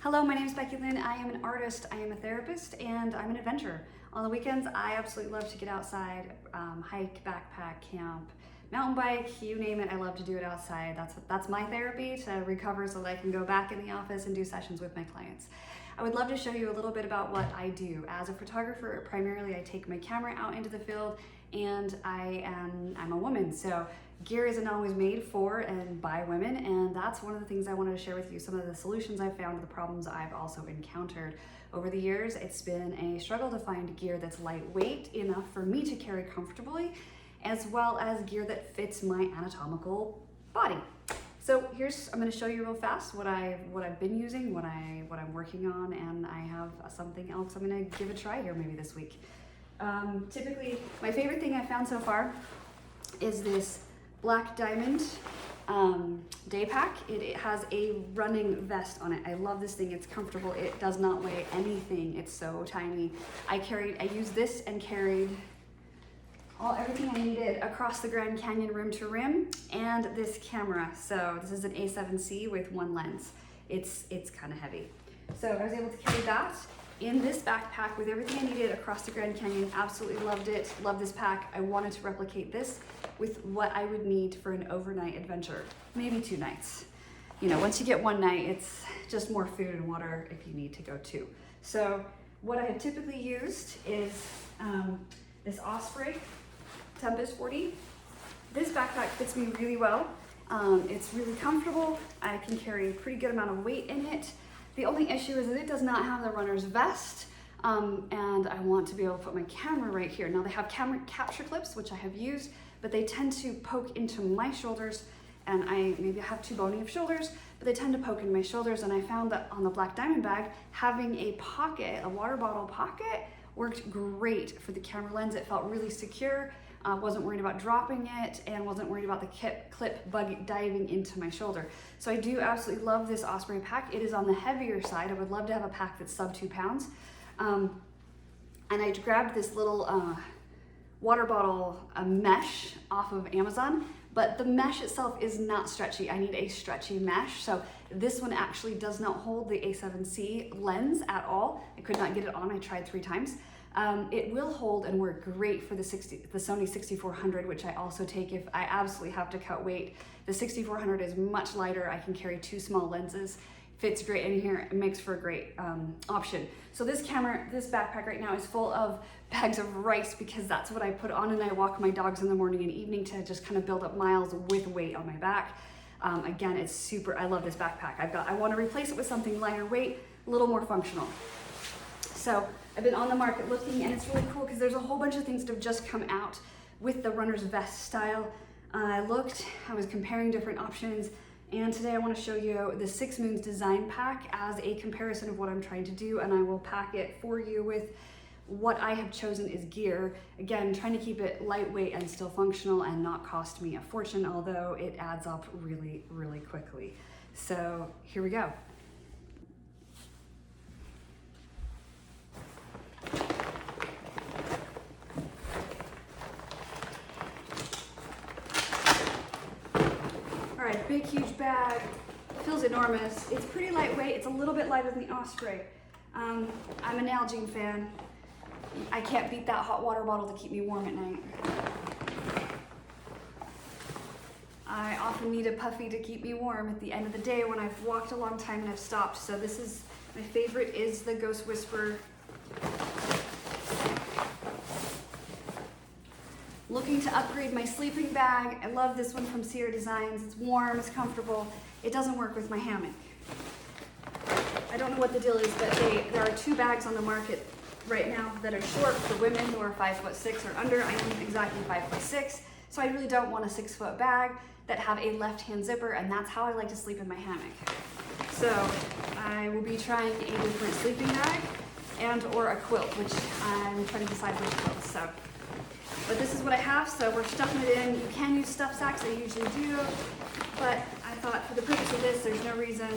Hello, my name is Becky Lynn. I am an artist, I am a therapist, and I'm an adventurer. On the weekends, I absolutely love to get outside, hike, backpack, camp, mountain bike, you name it, I love to do it outside. That's my therapy to recover so that I can go back in the office and do sessions with my clients. I would love to show you a little bit about what I do. As a photographer, primarily I take my camera out into the field, and I'm a woman, so gear isn't always made for and by women, and that's one of the things I wanted to share with you, some of the solutions I've found, the problems I've also encountered. Over the years, it's been a struggle to find gear that's lightweight enough for me to carry comfortably, as well as gear that fits my anatomical body. So I'm going to show you real fast what I've been using, what I'm working on, and I have something else I'm going to give a try here maybe this week. Typically, my favorite thing I found so far is this Black Diamond day pack. It has a running vest on it. I love this thing. It's comfortable. It does not weigh anything. It's so tiny. I used this and carried everything I needed across the Grand Canyon rim to rim, and this camera. So this is an A7C with one lens. It's kind of heavy. So I was able to carry that in this backpack with everything I needed across the Grand Canyon. Absolutely loved it. Love this pack. I wanted to replicate this with what I would need for an overnight adventure, maybe 2 nights. You know, once you get one night, it's just more food and water if you need to go 2. So what I have typically used is this Osprey Tempest 40. This backpack fits me really well. It's really comfortable. I can carry a pretty good amount of weight in it. The only issue is that it does not have the runner's vest, and I want to be able to put my camera right here. Now they have camera capture clips, which I have used, but they tend to poke into my shoulders, and maybe I have too bony of shoulders, but they tend to poke in my shoulders, and I found that on the Black Diamond bag, having a pocket, a water bottle pocket, worked great for the camera lens. It felt really secure. Wasn't worried about dropping it, and wasn't worried about the clip diving into my shoulder. So I do absolutely love this Osprey pack. It is on the heavier side. I would love to have a pack that's sub 2 pounds. And I grabbed this little water bottle mesh off of Amazon, but the mesh itself is not stretchy. I need a stretchy mesh. So this one actually does not hold the A7C lens at all. I could not get it on. I tried 3 times. It will hold and work great for the Sony 6400, which I also take if I absolutely have to cut weight. The 6400 is much lighter. I can carry 2 small lenses. Fits great in here. It makes for a great option. So this backpack right now is full of bags of rice, because that's what I put on, and I walk my dogs in the morning and evening to just kind of build up miles with weight on my back. Again, it's super, I love this backpack. I want to replace it with something lighter weight, a little more functional. So I've been on the market looking, and it's really cool because there's a whole bunch of things that have just come out with the runner's vest style. I was comparing different options, and today I want to show you the 6 Moons design pack as a comparison of what I'm trying to do, and I will pack it for you with what I have chosen as gear. Again, trying to keep it lightweight and still functional and not cost me a fortune, although it adds up really, really quickly. So here we go. All right, big, huge bag. It feels enormous. It's pretty lightweight. It's a little bit lighter than the Osprey. I'm an Nalgene fan. I can't beat that hot water bottle to keep me warm at night. I often need a puffy to keep me warm at the end of the day when I've walked a long time and I've stopped. So my favorite is the Ghost Whisper. Looking to upgrade my sleeping bag. I love this one from Sierra Designs. It's warm, it's comfortable. It doesn't work with my hammock. I don't know what the deal is, but there are 2 bags on the market right now that are short for women who are 5'6" or under. I am exactly 5'6", so I really don't want a 6-foot bag that have a left-hand zipper, and that's how I like to sleep in my hammock. So I will be trying a different sleeping bag or a quilt, which I'm trying to decide which quilt. But this is what I have, so we're stuffing it in. You can use stuff sacks, I usually do, but I thought for the purpose of this, there's no reason.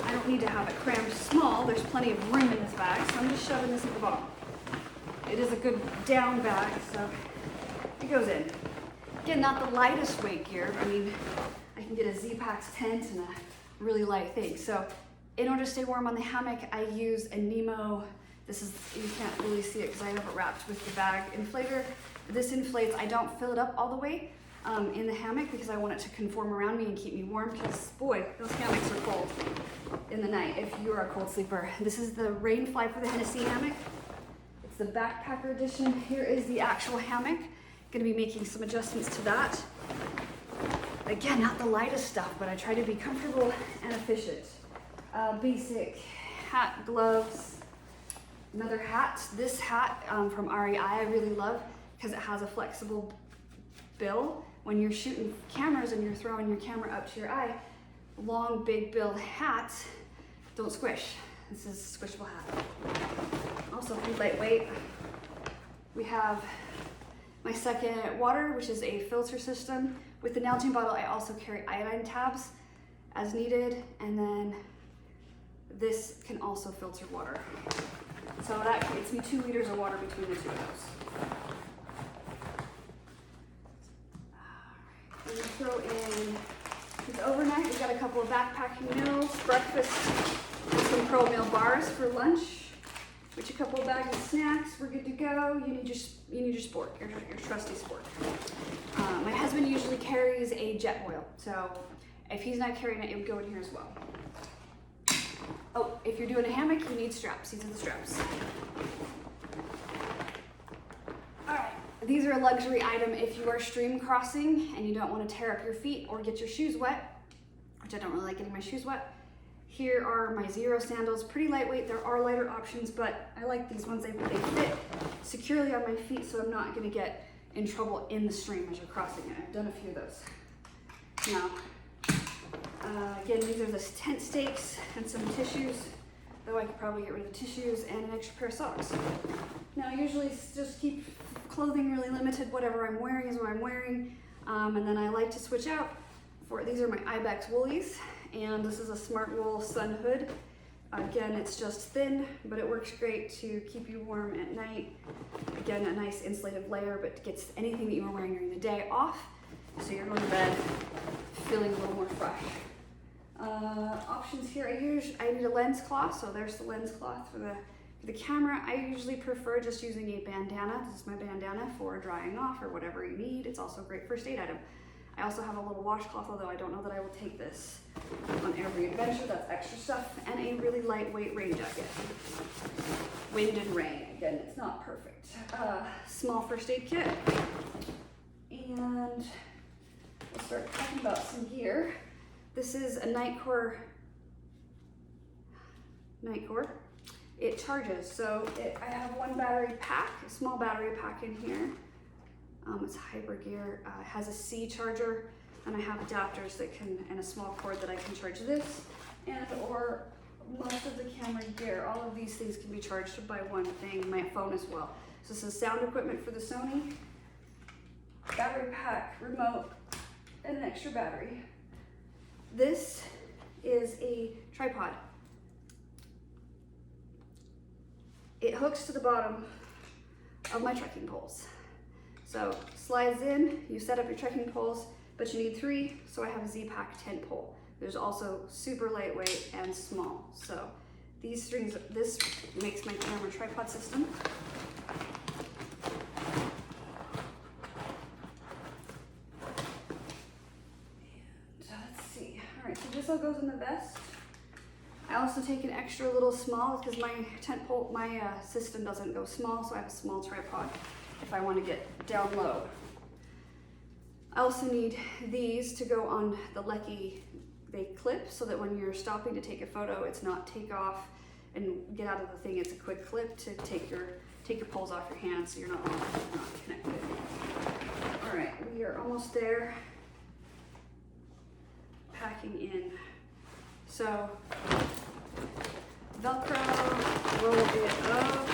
I don't need to have it crammed small. There's plenty of room in this bag, so I'm just shoving this at the bottom. It is a good down bag, so it goes in. Again, not the lightest weight gear. I mean, I can get a Z-Pax tent and a really light thing. So In order to stay warm on the hammock, I use a Nemo. This is, you can't really see it because I have it wrapped with the bag inflator. This inflates. I don't fill it up all the way in the hammock because I want it to conform around me and keep me warm, because boy, those hammocks are cold in the night if you're a cold sleeper. This is the Rainfly for the Hennessy hammock. It's the backpacker edition. Here is the actual hammock. Gonna be making some adjustments to that. Again, not the lightest stuff, but I try to be comfortable and efficient. Basic hat, gloves, another hat. This hat from REI I really love because it has a flexible bill. When you're shooting cameras and you're throwing your camera up to your eye, long big billed hats don't squish. This is a squishable hat. Also pretty lightweight. We have my second water, which is a filter system. With the Nalgene bottle, I also carry iodine tabs as needed, and then this can also filter water. So that gets me 2 liters of water between the two of those. We throw in, it's overnight, we've got a couple of backpacking meals, breakfast, and some Pro Meal bars for lunch, which a couple of bags of snacks, we're good to go. You need your spork, your trusty spork. My husband usually carries a jet boil, so if he's not carrying it, it would go in here as well. Oh, if you're doing a hammock, you need straps. These are the straps. All right, these are a luxury item if you are stream crossing and you don't want to tear up your feet or get your shoes wet, which I don't really like getting my shoes wet. Here are my Zero sandals, pretty lightweight. There are lighter options, but I like these ones. They fit securely on my feet, so I'm not gonna get in trouble in the stream as you're crossing it. I've done a few of those. Now, again, these are the tent stakes and some tissues, though I could probably get rid of the tissues, and an extra pair of socks. Now, I usually just keep clothing really limited. Whatever I'm wearing is what I'm wearing. And then I like to switch out for, these are my Ibex woolies, and this is a Smart Wool sun hood. Again, it's just thin, but it works great to keep you warm at night. Again, a nice insulative layer, but gets anything that you were wearing during the day off, so you're going to bed feeling a little more fresh. Options here, I need a lens cloth, so there's the lens cloth for the camera. I usually prefer just using a bandana. This is my bandana for drying off or whatever you need. It's also a great first aid item. I also have a little washcloth, although I don't know that I will take this on every adventure. That's extra stuff, and a really lightweight rain jacket. Wind and rain, again, it's not perfect. Small first aid kit, and we'll start talking about some gear. This is a Nightcore. It charges, so I have one battery pack, a small battery pack in here. It's Hybrid Gear. It has a C charger, and I have adapters that can, and a small cord that I can charge this, and or most of the camera gear. All of these things can be charged by one thing, my phone as well. So this is sound equipment for the Sony, battery pack, remote, and an extra battery. This is a tripod. It hooks to the bottom of my trekking poles. So slides in, you set up your trekking poles, but you need 3, so I have a Z-Pack tent pole. There's also super lightweight and small. So these strings, this makes my camera tripod system. And let's see, all right, so this all goes in the vest. I also take an extra little small because my tent pole, my system doesn't go small, so I have a small tripod if I want to get down low. I also need these to go on the Lecky. They clip so that when you're stopping to take a photo, it's not take off and get out of the thing. It's a quick clip to take your poles off your hands so you're not connected. All right, we are almost there. Packing in. So Velcro, roll it up.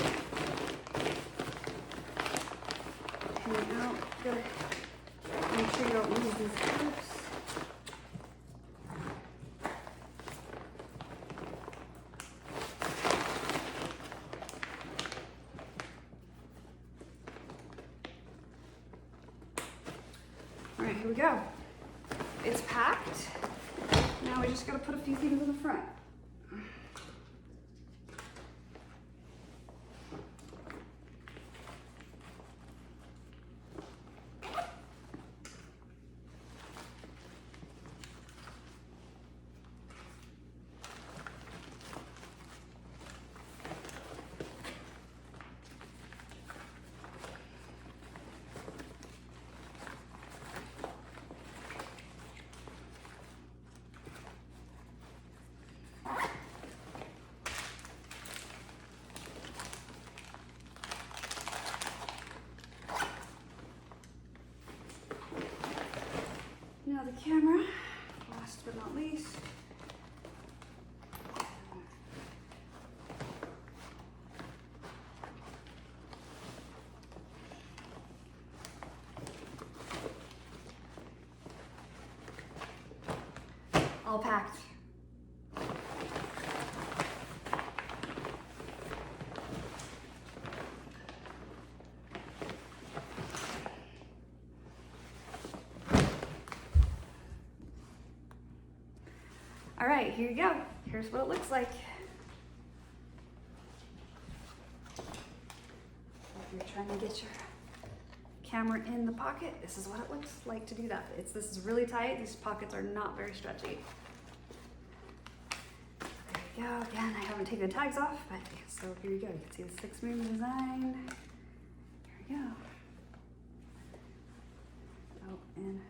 Hang out. Gotta make sure you don't lose these clips. All right, here we go. It's packed. Now we just gotta put a few things in the front. the camera, last but not least. All packed. All right, here you go. Here's what it looks like. If you're trying to get your camera in the pocket, this is what it looks like to do that. This is really tight. These pockets are not very stretchy. There you go. Again, I haven't taken the tags off, but so here you go. You can see the 6 moon design. There we go. Oh, and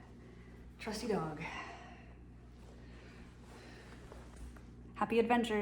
trusty dog. Happy adventures.